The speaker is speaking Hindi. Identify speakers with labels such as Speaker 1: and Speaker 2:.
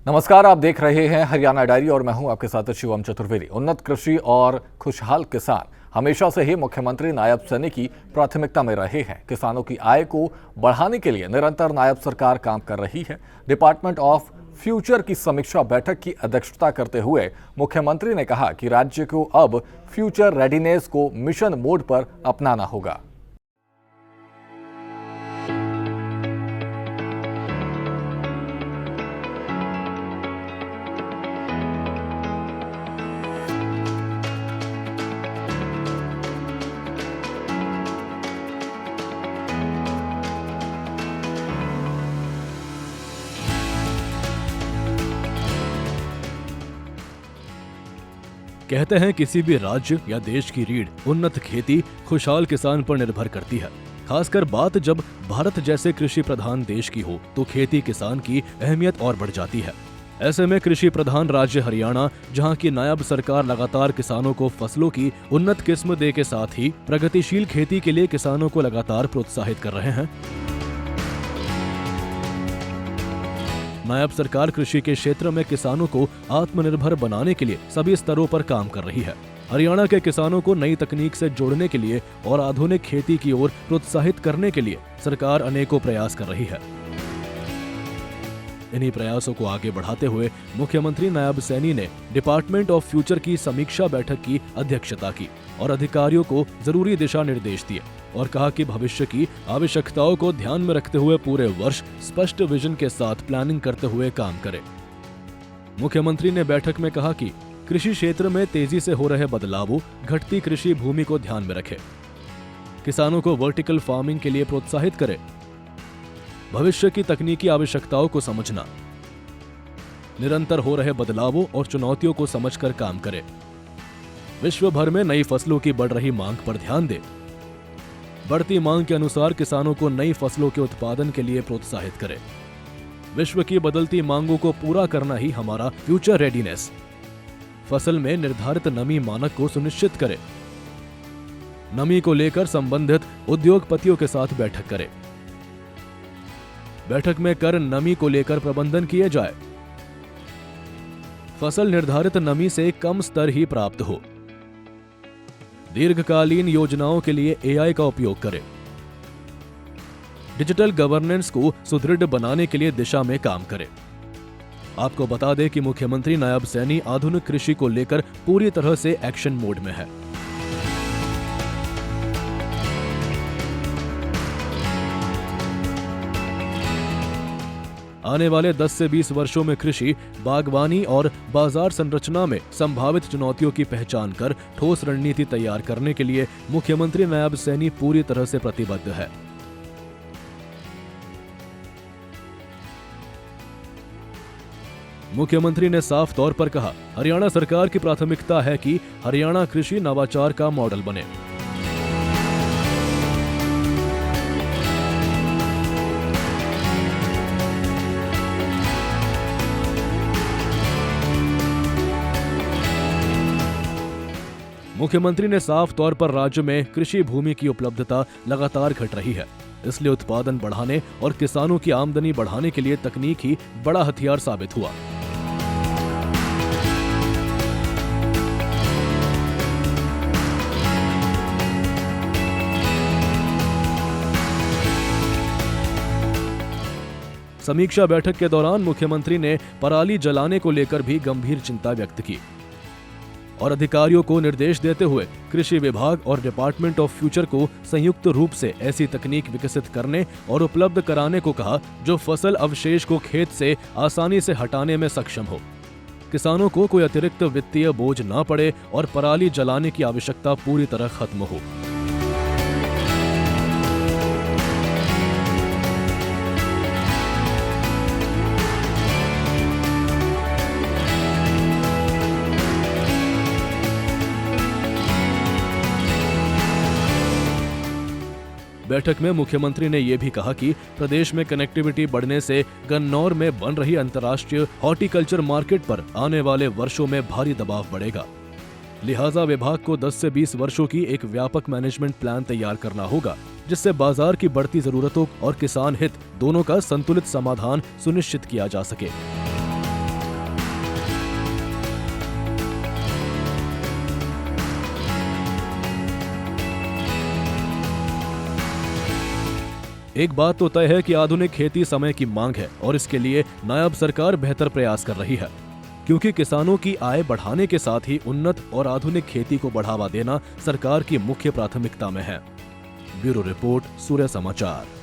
Speaker 1: नमस्कार, आप देख रहे हैं हरियाणा डायरी और मैं हूं आपके साथ शिवम चतुर्वेदी। उन्नत कृषि और खुशहाल किसान हमेशा से ही मुख्यमंत्री नायब सैनी की प्राथमिकता में रहे हैं। किसानों की आय को बढ़ाने के लिए निरंतर नायब सरकार काम कर रही है। डिपार्टमेंट ऑफ फ्यूचर की समीक्षा बैठक की अध्यक्षता करते हुए मुख्यमंत्री ने कहा कि राज्य को अब फ्यूचर रेडीनेस को मिशन मोड पर अपनाना होगा।
Speaker 2: कहते हैं किसी भी राज्य या देश की रीढ़ उन्नत खेती खुशहाल किसान पर निर्भर करती है। खासकर बात जब भारत जैसे कृषि प्रधान देश की हो तो खेती किसान की अहमियत और बढ़ जाती है। ऐसे में कृषि प्रधान राज्य हरियाणा, जहां की नायब सरकार लगातार किसानों को फसलों की उन्नत किस्म दे के साथ ही प्रगतिशील खेती के लिए किसानों को लगातार प्रोत्साहित कर रहे हैं। नायब सरकार कृषि के क्षेत्र में किसानों को आत्मनिर्भर बनाने के लिए सभी स्तरों पर काम कर रही है। हरियाणा के किसानों को नई तकनीक से जोड़ने के लिए और आधुनिक खेती की ओर प्रोत्साहित करने के लिए सरकार अनेकों प्रयास कर रही है। इन्हीं प्रयासों को आगे बढ़ाते हुए मुख्यमंत्री नायब सैनी ने डिपार्टमेंट ऑफ फ्यूचर की समीक्षा बैठक की अध्यक्षता की और अधिकारियों को जरूरी दिशा निर्देश दिए और कहा कि भविष्य की आवश्यकताओं को ध्यान में रखते हुए पूरे वर्ष स्पष्ट विजन के साथ प्लानिंग करते हुए काम करें। मुख्यमंत्री ने बैठक में कहा कि कृषि क्षेत्र में तेजी से हो रहे बदलावों, घटती कृषि भूमि को ध्यान में रखें, किसानों को वर्टिकल फार्मिंग के लिए प्रोत्साहित करें, भविष्य की तकनीकी आवश्यकताओं को समझना, निरंतर हो रहे बदलावों और चुनौतियों को समझकर काम करें, विश्व भर में नई फसलों की बढ़ रही मांग पर ध्यान दें, बढ़ती मांग के अनुसार किसानों को नई फसलों के उत्पादन के लिए प्रोत्साहित करें, विश्व की बदलती मांगों को पूरा करना ही हमारा फ्यूचर रेडीनेस, फसल में निर्धारित नमी मानक को सुनिश्चित करें, नमी को लेकर संबंधित उद्योगपतियों के साथ बैठक करें, बैठक में कर नमी को लेकर प्रबंधन किए जाए, फसल निर्धारित नमी से कम स्तर ही प्राप्त हो, दीर्घकालीन योजनाओं के लिए एआई का उपयोग करें, डिजिटल गवर्नेंस को सुदृढ़ बनाने के लिए दिशा में काम करें। आपको बता दें कि मुख्यमंत्री नायब सैनी आधुनिक कृषि को लेकर पूरी तरह से एक्शन मोड में है। आने वाले 10 से 20 वर्षों में कृषि, बागवानी और बाजार संरचना में संभावित चुनौतियों की पहचान कर ठोस रणनीति तैयार करने के लिए मुख्यमंत्री नायब सैनी पूरी तरह से प्रतिबद्ध है। मुख्यमंत्री ने साफ तौर पर कहा, हरियाणा सरकार की प्राथमिकता है कि हरियाणा कृषि नवाचार का मॉडल बने। मुख्यमंत्री ने साफ तौर पर राज्य में कृषि भूमि की उपलब्धता लगातार घट रही है, इसलिए उत्पादन बढ़ाने और किसानों की आमदनी बढ़ाने के लिए तकनीक ही बड़ा हथियार साबित हुआ। समीक्षा बैठक के दौरान मुख्यमंत्री ने पराली जलाने को लेकर भी गंभीर चिंता व्यक्त की और अधिकारियों को निर्देश देते हुए कृषि विभाग और डिपार्टमेंट ऑफ फ्यूचर को संयुक्त रूप से ऐसी तकनीक विकसित करने और उपलब्ध कराने को कहा जो फसल अवशेष को खेत से आसानी से हटाने में सक्षम हो, किसानों को कोई अतिरिक्त वित्तीय बोझ न पड़े और पराली जलाने की आवश्यकता पूरी तरह खत्म हो। बैठक में मुख्यमंत्री ने यह भी कहा कि प्रदेश में कनेक्टिविटी बढ़ने से गन्नौर में बन रही अंतर्राष्ट्रीय हॉर्टिकल्चर मार्केट पर आने वाले वर्षों में भारी दबाव बढ़ेगा। लिहाजा विभाग को 10 से 20 वर्षों की एक व्यापक मैनेजमेंट प्लान तैयार करना होगा, जिससे बाजार की बढ़ती जरूरतों और किसान हित दोनों का संतुलित समाधान सुनिश्चित किया जा सके। एक बात तो तय है कि आधुनिक खेती समय की मांग है और इसके लिए नायब सरकार बेहतर प्रयास कर रही है, क्योंकि किसानों की आय बढ़ाने के साथ ही उन्नत और आधुनिक खेती को बढ़ावा देना सरकार की मुख्य प्राथमिकता में है। ब्यूरो रिपोर्ट, सूर्य समाचार।